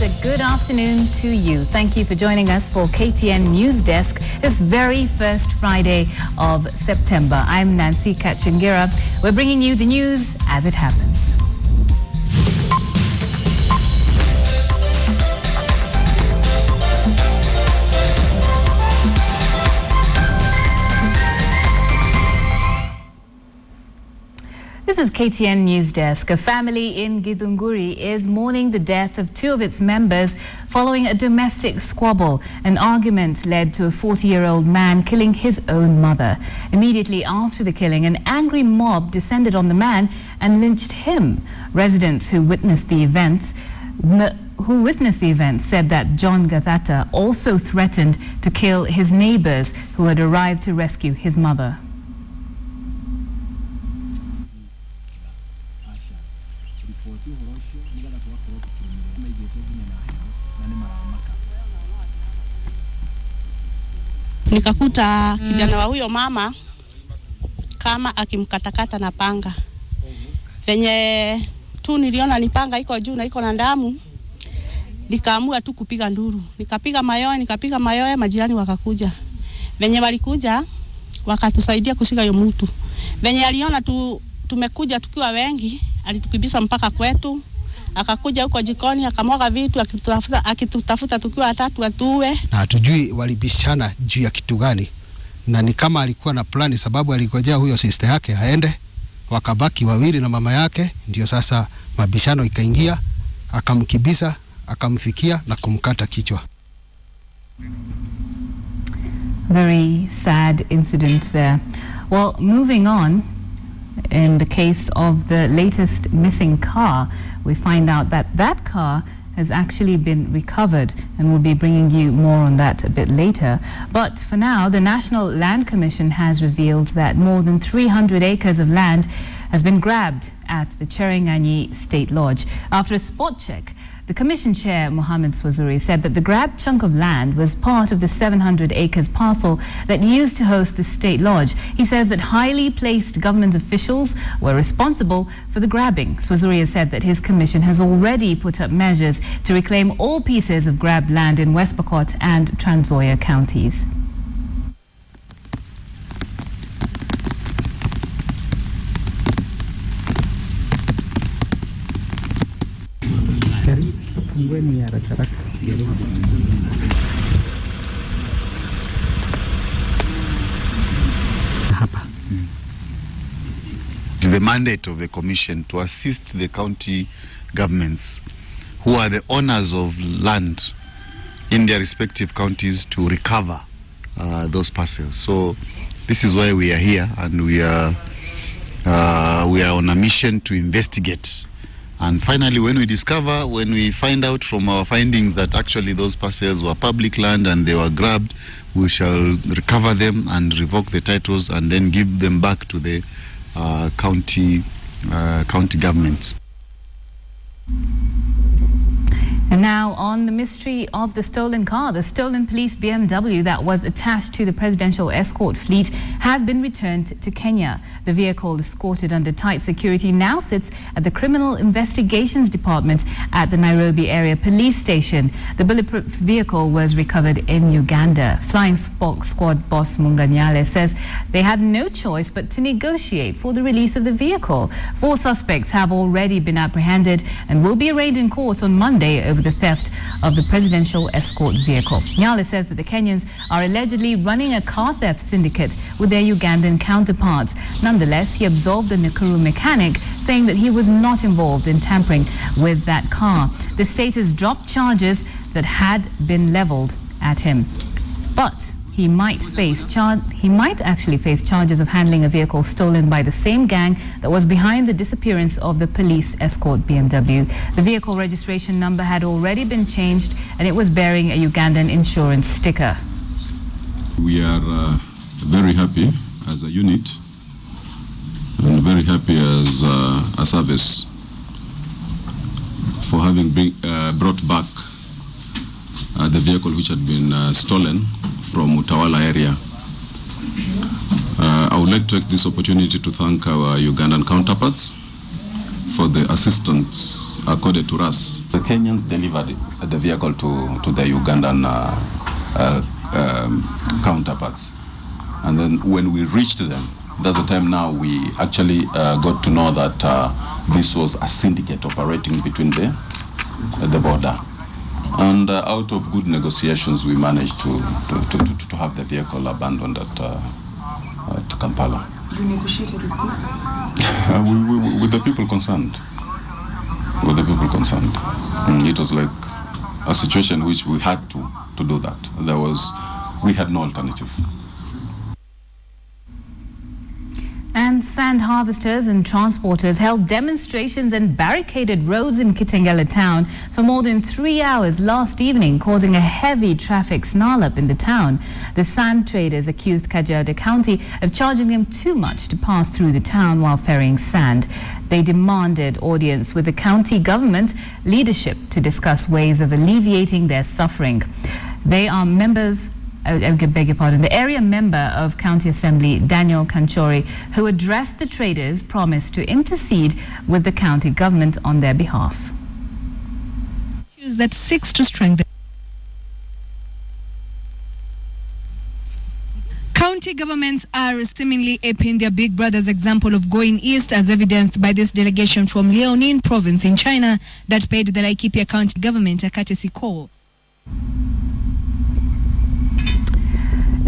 a good afternoon to you. Thank you for joining us for KTN Newsdesk this very first Friday of September. I'm Nancy Kitengela. We're bringing you the news as it happens. This is KTN Newsdesk. A family in Gitunguri is mourning the death of two of its members following a domestic squabble. An argument led to a 40-year-old man killing his own mother. Immediately after the killing, an angry mob descended on the man and lynched him. Residents who witnessed the events said that John Gathata also threatened to kill his neighbors who had arrived to rescue his mother. Nikakuta kijana wa huyo mama kama akimkatakata na panga. Venye tu niliona ni panga iko juu na iko na damu, nikaamua tu kupiga nduru. Nikapiga mayowe, majirani wakakuja. Venye walikuja wakatusaidia kushika hiyo mtu. Venye aliona tumekuja tukiwa wengi, alitukibisa mpaka kwetu. Akakuja huko jikoni akamwaga vitu akitutafuta tukiwa watatu atuwe. Na hatujui walibishana juu ya kitu gani. Na ni kama alikuwa na plani, sababu aligojea huyo sister yake aende, wakabaki wawili na mama yake, ndio sasa mabishano ikaingia, akamkibisa, akamfikia na kumkata kichwa. Very sad incident there. Well, moving on, in the case of the latest missing car, we find out that that car has actually been recovered, and we'll be bringing you more on that a bit later. But for now, the National Land Commission has revealed that more than 300 acres of land has been grabbed at the Cherangani State Lodge. After a spot check, the Commission Chair, Mohammed Swazuri, said that the grabbed chunk of land was part of the 700 acres parcel that used to host the State Lodge. He says that highly placed government officials were responsible for the grabbing. Swazuri has said that his commission has already put up measures to reclaim all pieces of grabbed land in West Pokot and Trans-Nzoia counties. The mandate of the commission to assist the county governments who are the owners of land in their respective counties to recover those parcels. So this is why we are here, and we are on a mission to investigate. And finally, when we find out from our findings that actually those parcels were public land and they were grabbed, we shall recover them and revoke the titles and then give them back to the county governments. And now on the mystery of the stolen car, the stolen police BMW that was attached to the presidential escort fleet has been returned to Kenya. The vehicle, escorted under tight security, now sits at the Criminal Investigations Department at the Nairobi Area Police Station. The bulletproof vehicle was recovered in Uganda. Flying Squad boss Munganyale says they had no choice but to negotiate for the release of the vehicle. 4 suspects have already been apprehended and will be arraigned in court on Monday over the theft of the presidential escort vehicle. Nyale says that the Kenyans are allegedly running a car theft syndicate with their Ugandan counterparts. Nonetheless, he absolved the Nakuru mechanic, saying that he was not involved in tampering with that car. The state has dropped charges that had been leveled at him. But he might actually face charges of handling a vehicle stolen by the same gang that was behind the disappearance of the police escort BMW. The vehicle registration number had already been changed and it was bearing a Ugandan insurance sticker. We are very happy as a unit and very happy as a service for having brought back the vehicle which had been stolen from Utawala area. I would like to take this opportunity to thank our Ugandan counterparts for the assistance accorded to us. The Kenyans delivered the vehicle to the Ugandan counterparts. And then when we reached them, that's the time now we actually got to know that this was a syndicate operating between the border. And out of good negotiations, we managed to have the vehicle abandoned at Kampala. You negotiated with who? With the people concerned. With the people concerned. It was like a situation which we had to do that. We had no alternative. And sand harvesters and transporters held demonstrations and barricaded roads in Kitengela town for more than 3 hours last evening, causing a heavy traffic snarl-up in the town. The sand traders accused Kajiado County of charging them too much to pass through the town while ferrying sand. They demanded audience with the county government leadership to discuss ways of alleviating their suffering. They are members... I beg your pardon. The area member of County Assembly, Daniel Kanchori, who addressed the traders, promised to intercede with the county government on their behalf. That seeks to strengthen. County governments are seemingly aping their big brother's example of going east, as evidenced by this delegation from Liaoning province in China that paid the Laikipia County government a courtesy call.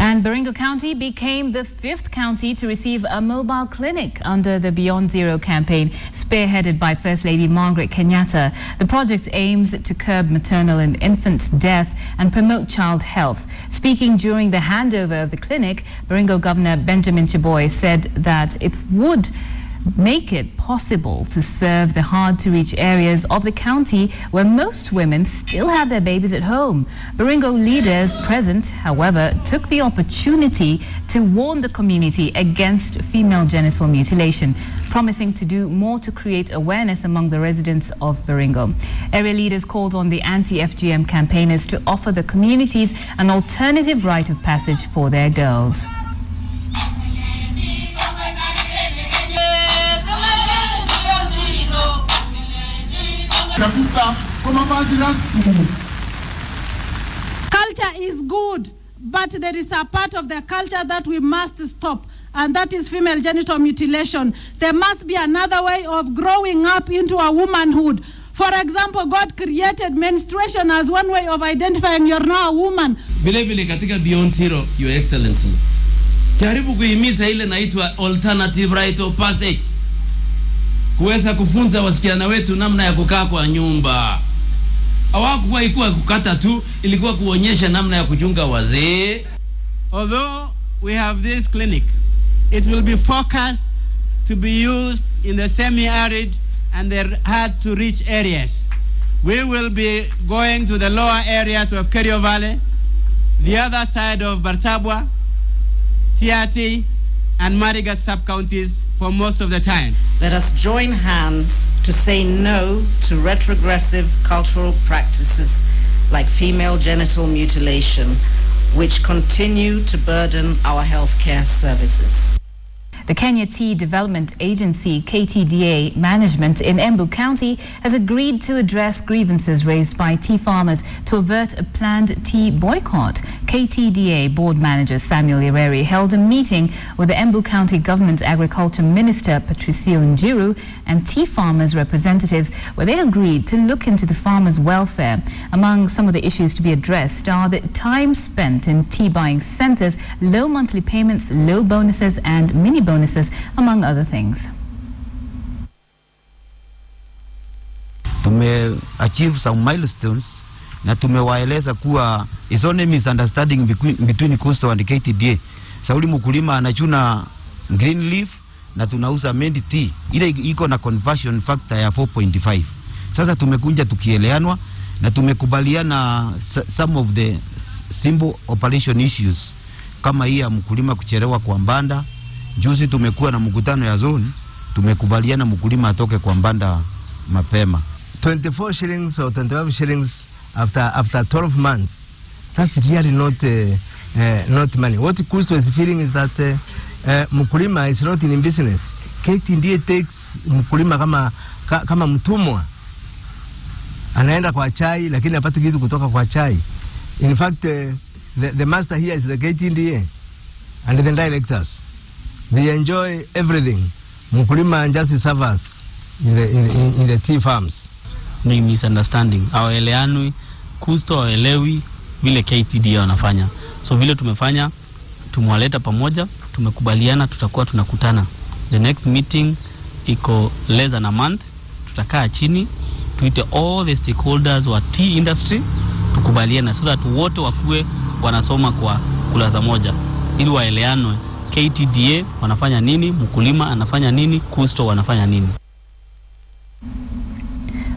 And Baringo County became the 5th county to receive a mobile clinic under the Beyond Zero campaign, spearheaded by First Lady Margaret Kenyatta. The project aims to curb maternal and infant death and promote child health. Speaking during the handover of the clinic, Baringo Governor Benjamin Chiboy said that it would make it possible to serve the hard-to-reach areas of the county where most women still have their babies at home. Baringo leaders present, however, took the opportunity to warn the community against female genital mutilation, promising to do more to create awareness among the residents of Baringo. Area leaders called on the anti-FGM campaigners to offer the communities an alternative rite of passage for their girls. Culture is good, but there is a part of the culture that we must stop, and that is female genital mutilation. There must be another way of growing up into a womanhood. For example, God created menstruation as one way of identifying you're now a woman. Vile vile katika Beyond Zero, Your Excellency, jaribu kuhimiza ile naitwa alternative rite of passage, kuweza kufunza wasichana wetu namna ya kukaa kwa nyumba. Hawakuwa ikuwa kukata tu, ilikuwa kuonyesha namna ya kuchunga wazee. Although we have this clinic, it will be focused to be used in the semi-arid and the hard-to-reach areas. We will be going to the lower areas of Kerio Valley, the other side of Bartabwa, Tiati, and Marigat sub-counties for most of the time. Let us join hands to say no to retrogressive cultural practices like female genital mutilation, which continue to burden our healthcare services. The Kenya Tea Development Agency, KTDA, management in Embu County has agreed to address grievances raised by tea farmers to avert a planned tea boycott. KTDA board manager Samuel Ireri held a meeting with the Embu County Government Agriculture Minister Patricio Njiru and tea farmers' representatives, where they agreed to look into the farmers' welfare. Among some of the issues to be addressed are the time spent in tea buying centers, low monthly payments, low bonuses and mini bonuses, among other things. Tume-achieve some milestones na tumewaeleza kuwa is only misunderstanding between Coastal and KTDA. Sauli mkulima anachuna green leaf na tunauza mend tea. Ile iko na conversion factor ya 4.5. Sasa tumekunja tukieleanwa na tumekubaliana some of the simple operation issues kama hii ya mkulima kuchelewa kwa mbanda. Juzi tumekuwa na mkutano ya zone, tumekubaliana mkulima atoke kwa mbanda mapema. 24 shillings or 25 shillings after 12 months. That's really not money. What Kusto is feeling is that mkulima is not in business. KTDA takes mkulima kama mtumwa. anaenda kwa chai lakini hapati kitu kutoka kwa chai. In fact, the master here is the KTN and the directors. They enjoy everything. Mkulima just serves in the tea farms. Ni misunderstanding. Hawaelewanwi, kusto hawaelewi vile KTDA wanafanya. So vile tumefanya, tumewaleta pamoja, tumekubaliana tutakuwa tunakutana. The next meeting iko less than a month. Tutakaa chini, tuite all the stakeholders wa tea industry, tukubaliana so that wote wakuwe wanasoma kwa kulaza moja. Ili waelewanwe KTDA wanafanya nini, mkulima anafanya nini, kusto wanafanya nini.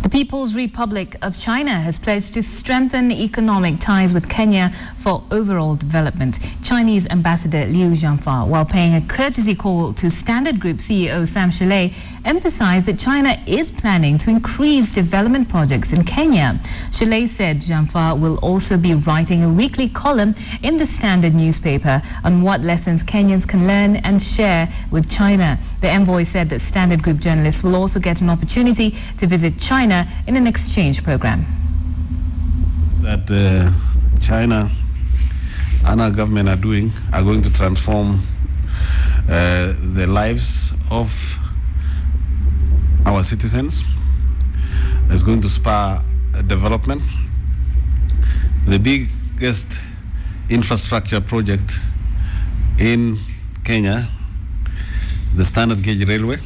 The People's Republic of China has pledged to strengthen economic ties with Kenya for overall development. Chinese Ambassador Liu Jianfa, while paying a courtesy call to Standard Group CEO Sam Shillay, emphasized that China is planning to increase development projects in Kenya. Shillay said Jianfa will also be writing a weekly column in the Standard newspaper on what lessons Kenyans can learn and share with China. The envoy said that Standard Group journalists will also get an opportunity to visit China in an exchange program. That China and our government are going to transform the lives of our citizens. It's going to spur development. The biggest infrastructure project in Kenya, the Standard Gauge Railway.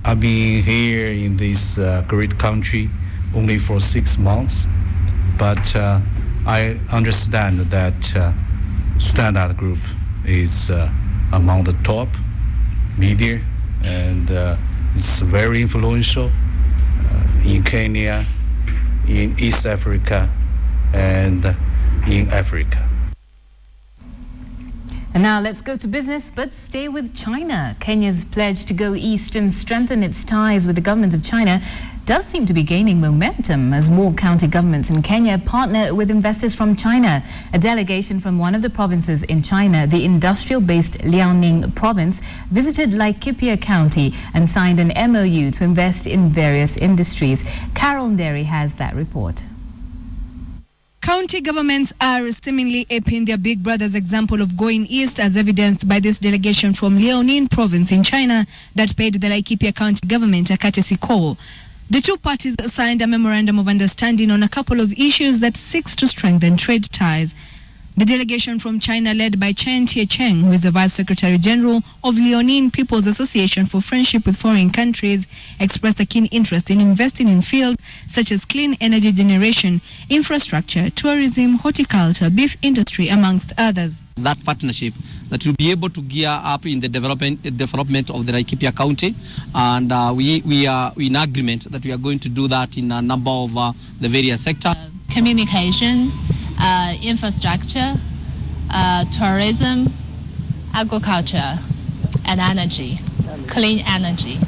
I've been here in this great country only for 6 months, but I understand that Standard Group is among the top media, and it's very influential in Kenya, in East Africa, and in Africa. And now let's go to business, but stay with China. Kenya's pledge to go east and strengthen its ties with the government of China does seem to be gaining momentum as more county governments in Kenya partner with investors from China. A delegation from one of the provinces in China, the industrial-based Liaoning province, visited Laikipia County and signed an MOU to invest in various industries. Carol Nderi has that report. County governments are seemingly aping their big brother's example of going east, as evidenced by this delegation from Liaoning province in China that paid the Laikipia County government a courtesy call. The two parties signed a memorandum of understanding on a couple of issues that seeks to strengthen trade ties. The delegation from China, led by Chen Tie-cheng, who is the Vice Secretary General of Liaoning People's Association for Friendship with Foreign Countries, expressed a keen interest in investing in fields such as clean energy generation, infrastructure, tourism, horticulture, beef industry, amongst others. That partnership that will be able to gear up in the development of the Laikipia County, and we are in agreement that we are going to do that in a number of the various sectors. Communication, infrastructure, tourism, agriculture, and energy, clean energy.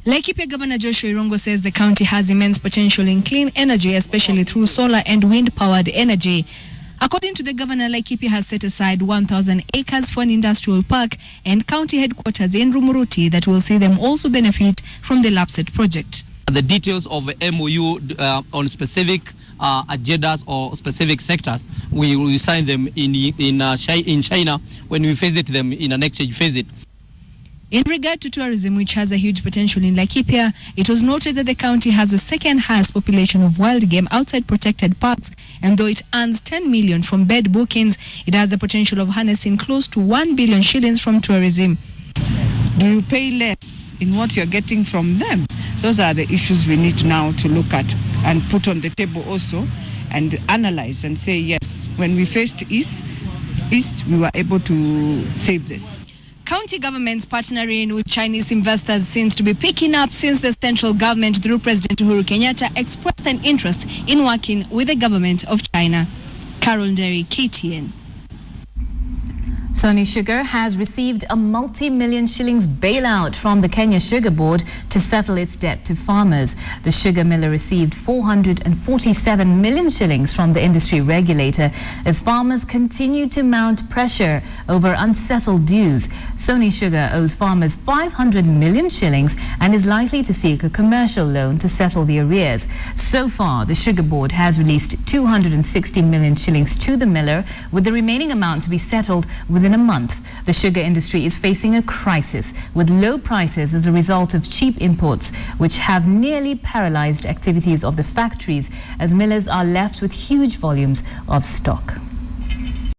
Laikipia Governor Joshua Irongo says the county has immense potential in clean energy, especially through solar and wind-powered energy. According to the governor, Laikipia has set aside 1,000 acres for an industrial park and county headquarters in Rumuruti that will see them also benefit from the LAPSET project. The details of the MOU on specific agendas or specific sectors, we will sign them in China when we visit them in an exchange visit. In regard to tourism, which has a huge potential in Laikipia, it was noted that the county has the second highest population of wild game outside protected parks, and though it earns 10 million from bed bookings, it has the potential of harnessing close to 1 billion shillings from tourism. Do you pay less in what you're getting from them? Those are the issues we need now to look at and put on the table also and analyze and say, yes, when we faced East, we were able to save this. County governments partnering with Chinese investors seems to be picking up since the central government, through President Uhuru Kenyatta, expressed an interest in working with the government of China. Carol Nderi, KTN. Sony Sugar has received a multi-million shillings bailout from the Kenya Sugar Board to settle its debt to farmers. The sugar miller received 447 million shillings from the industry regulator as farmers continue to mount pressure over unsettled dues. Sony Sugar owes farmers 500 million shillings and is likely to seek a commercial loan to settle the arrears. So far, the Sugar Board has released 260 million shillings to the miller, with the remaining amount to be settled within a month. The sugar industry is facing a crisis with low prices as a result of cheap imports, which have nearly paralyzed activities of the factories as millers are left with huge volumes of stock.